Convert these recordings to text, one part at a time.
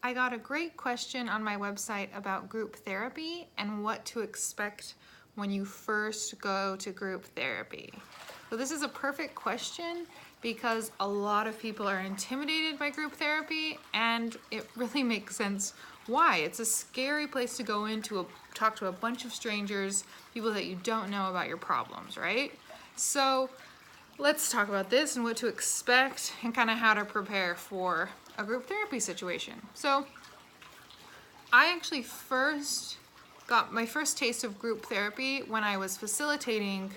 I got a great question on my website about group therapy and what to expect when you first go to group therapy. So this is a perfect question because a lot of people are intimidated by group therapy, and it really makes sense why. It's a scary place to go in to talk to a bunch of strangers, people that you don't know about your problems, right? So let's talk about this and what to expect and kind of how to prepare for a group therapy situation. So I actually first got my first taste of group therapy when I was facilitating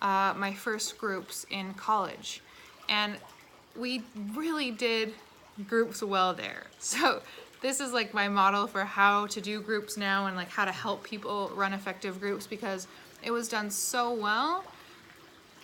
my first groups in college. And we really did groups well there. So this is like my model for how to do groups now and like how to help people run effective groups, because it was done so well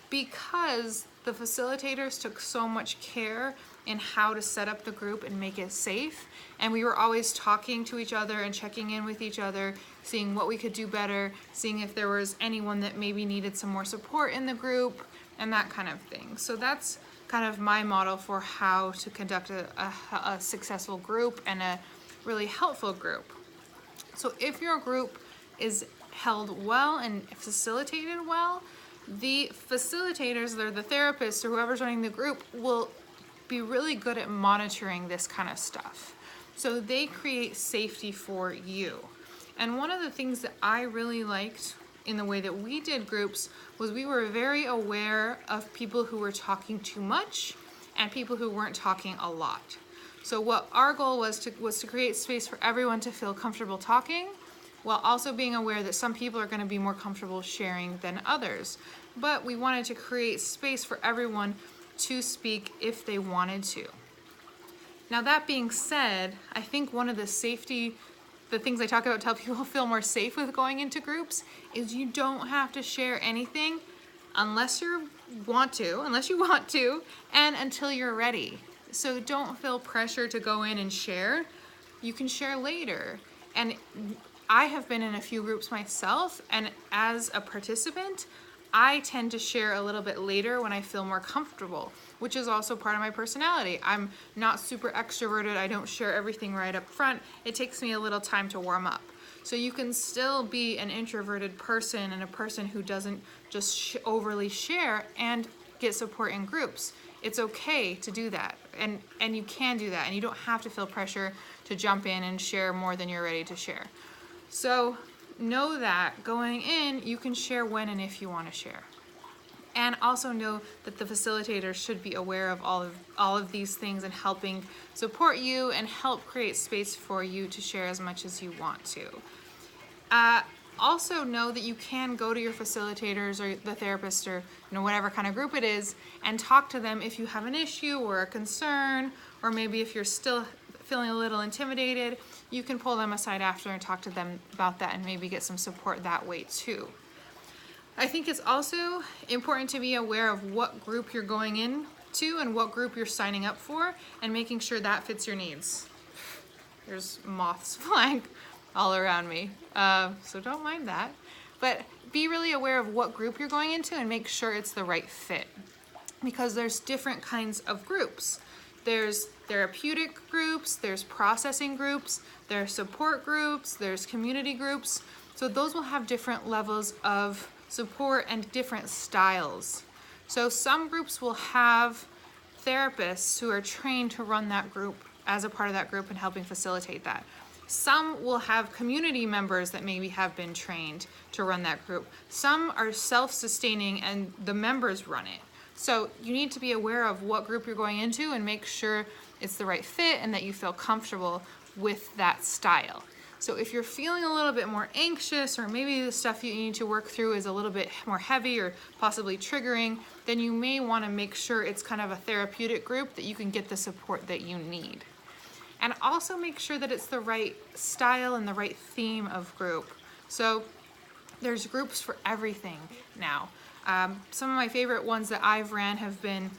because the facilitators took so much care in how to set up the group and make it safe. And we were always talking to each other and checking in with each other, seeing what we could do better, seeing if there was anyone that maybe needed some more support in the group and that kind of thing. So that's kind of my model for how to conduct a successful group and a really helpful group. So if your group is held well and facilitated well, the facilitators, or the therapists, or whoever's running the group will be really good at monitoring this kind of stuff. So they create safety for you. And one of the things that I really liked in the way that we did groups was we were very aware of people who were talking too much and people who weren't talking a lot. So what our goal was to create space for everyone to feel comfortable talking, while also being aware that some people are going to be more comfortable sharing than others. But we wanted to create space for everyone to speak if they wanted to. Now that being said, I think one of the things I talk about to help people feel more safe with going into groups is you don't have to share anything unless you want to, and until you're ready. So don't feel pressure to go in and share. You can share later. And I have been in a few groups myself, and as a participant, I tend to share a little bit later when I feel more comfortable, which is also part of my personality. I'm not super extroverted. I don't share everything right up front. It takes me a little time to warm up. So you can still be an introverted person and a person who doesn't just overly share and get support in groups. It's okay to do that, and you can do that, and you don't have to feel pressure to jump in and share more than you're ready to share. So know that going in, you can share when and if you want to share. And also know that the facilitators should be aware of all of these things and helping support you and help create space for you to share as much as you want to. Also know that you can go to your facilitators or the therapist or whatever kind of group it is and talk to them if you have an issue or a concern, or maybe if you're still feeling a little intimidated, you can pull them aside after and talk to them about that and maybe get some support that way too. I think it's also important to be aware of what group you're going into and what group you're signing up for, and making sure that fits your needs. There's moths flying all around me, so don't mind that. But be really aware of what group you're going into and make sure it's the right fit, because there's different kinds of groups. There's therapeutic groups, there's processing groups, there's support groups, there's community groups. So those will have different levels of support and different styles. So some groups will have therapists who are trained to run that group as a part of that group and helping facilitate that. Some will have community members that maybe have been trained to run that group. Some are self-sustaining and the members run it. So you need to be aware of what group you're going into and make sure it's the right fit and that you feel comfortable with that style. So if you're feeling a little bit more anxious, or maybe the stuff you need to work through is a little bit more heavy or possibly triggering, then you may want to make sure it's kind of a therapeutic group that you can get the support that you need. And also make sure that it's the right style and the right theme of group. So there's groups for everything now. Some of my favorite ones that I've ran have been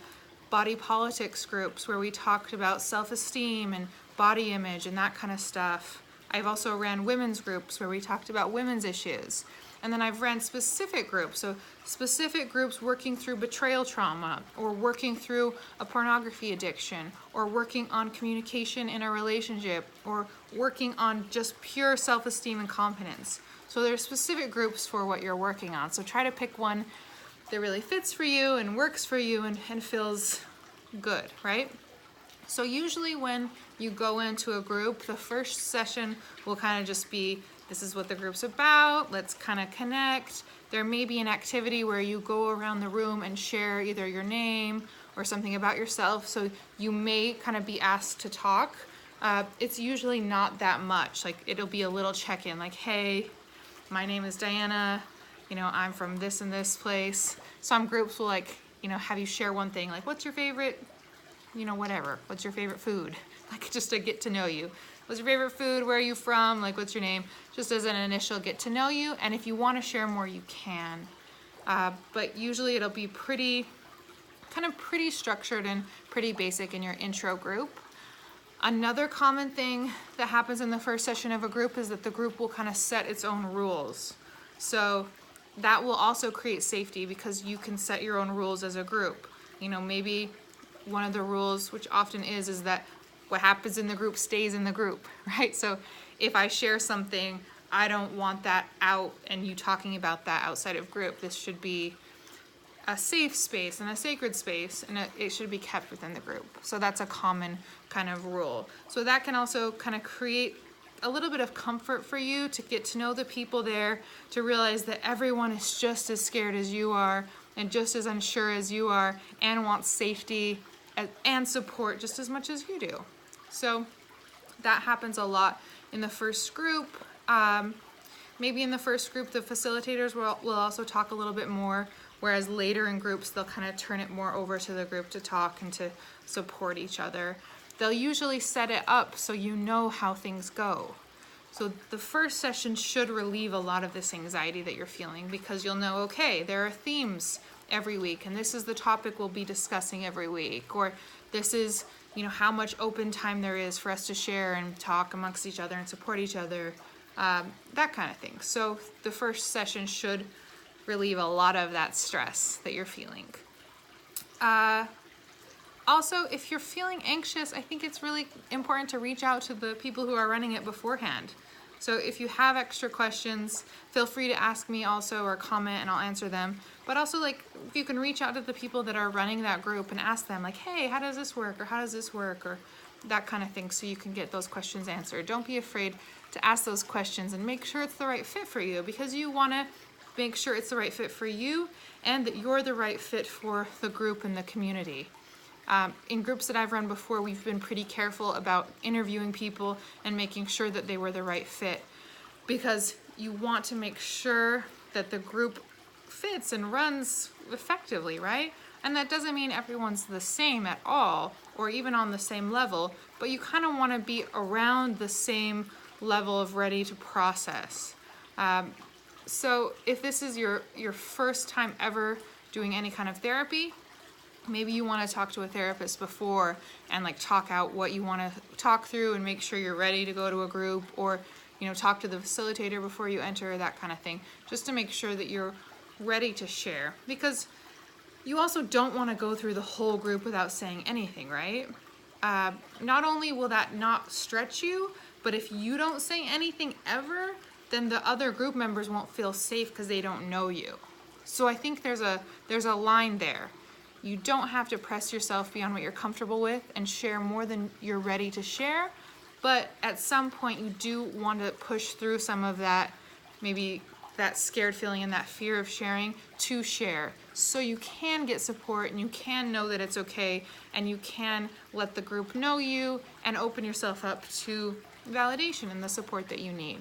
body politics groups, where we talked about self-esteem and body image and that kind of stuff. I've also ran women's groups where we talked about women's issues. And then I've ran specific groups, so specific groups working through betrayal trauma, or working through a pornography addiction, or working on communication in a relationship, or working on just pure self-esteem and confidence. So there's specific groups for what you're working on. So try to pick one that really fits for you and works for you and feels good, right? So usually when you go into a group, the first session will kind of just be, this is what the group's about, let's kind of connect. There may be an activity where you go around the room and share either your name or something about yourself, so you may kind of be asked to talk. It's usually not that much, like it'll be a little check-in, like, hey, my name is Diana, you know, I'm from this and this place. Some groups will like, you know, have you share one thing, like what's your favorite, you know, whatever, what's your favorite food? Like just to get to know you. What's your favorite food? Where are you from? Like what's your name? Just as an initial get to know you. And if you want to share more, you can. But usually it'll be pretty structured and pretty basic in your intro group. Another common thing that happens in the first session of a group is that the group will kind of set its own rules. So that will also create safety because you can set your own rules as a group. You know, maybe one of the rules, which often is that what happens in the group stays in the group, right? So if I share something, I don't want that out and you talking about that outside of group. This should be a safe space and a sacred space, and it should be kept within the group. So that's a common kind of rule. So that can also kind of create a little bit of comfort for you to get to know the people there, to realize that everyone is just as scared as you are and just as unsure as you are and wants safety and support just as much as you do. So that happens a lot in the first group. Maybe in the first group, the facilitators will also talk a little bit more, whereas later in groups, they'll kind of turn it more over to the group to talk and to support each other. They'll usually set it up so you know how things go. So the first session should relieve a lot of this anxiety that you're feeling because you'll know, okay, there are themes every week and this is the topic we'll be discussing every week, or this is, you know, how much open time there is for us to share and talk amongst each other and support each other, that kind of thing. So the first session should relieve a lot of that stress that you're feeling. Also, if you're feeling anxious, I think it's really important to reach out to the people who are running it beforehand. So if you have extra questions, feel free to ask me also or comment and I'll answer them. But also, like, you can reach out to the people that are running that group and ask them, like, hey, how does this work? Or how does this work? Or that kind of thing, so you can get those questions answered. Don't be afraid to ask those questions and make sure it's the right fit for you, because you want to make sure it's the right fit for you and that you're the right fit for the group and the community. In groups that I've run before, we've been pretty careful about interviewing people and making sure that they were the right fit, because you want to make sure that the group fits and runs effectively, right? And that doesn't mean everyone's the same at all or even on the same level, but you kind of want to be around the same level of ready to process. So if this is your first time ever doing any kind of therapy, maybe you want to talk to a therapist before and like talk out what you want to talk through and make sure you're ready to go to a group, or, you know, talk to the facilitator before you enter, that kind of thing, just to make sure that you're ready to share. Because you also don't want to go through the whole group without saying anything, right? Not only will that not stretch you, but if you don't say anything ever, then the other group members won't feel safe because they don't know you. So I think there's a line there. You don't have to press yourself beyond what you're comfortable with and share more than you're ready to share, but at some point you do want to push through some of that, maybe that scared feeling and that fear of sharing, to share, so you can get support and you can know that it's okay and you can let the group know you and open yourself up to validation and the support that you need.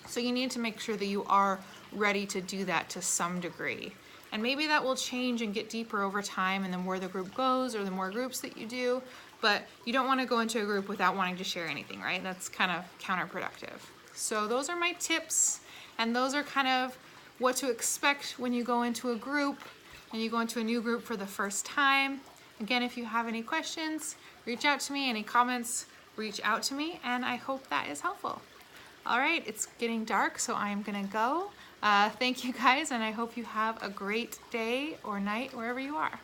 So you need to make sure that you are ready to do that to some degree. And maybe that will change and get deeper over time, and the more the group goes or the more groups that you do, but you don't want to go into a group without wanting to share anything, right? That's kind of counterproductive. So those are my tips, and those are kind of what to expect when you go into a group and you go into a new group for the first time. Again, if you have any questions, reach out to me. Any comments, reach out to me, and I hope that is helpful. All right, it's getting dark, so I'm gonna go. Thank you guys, and I hope you have a great day or night wherever you are.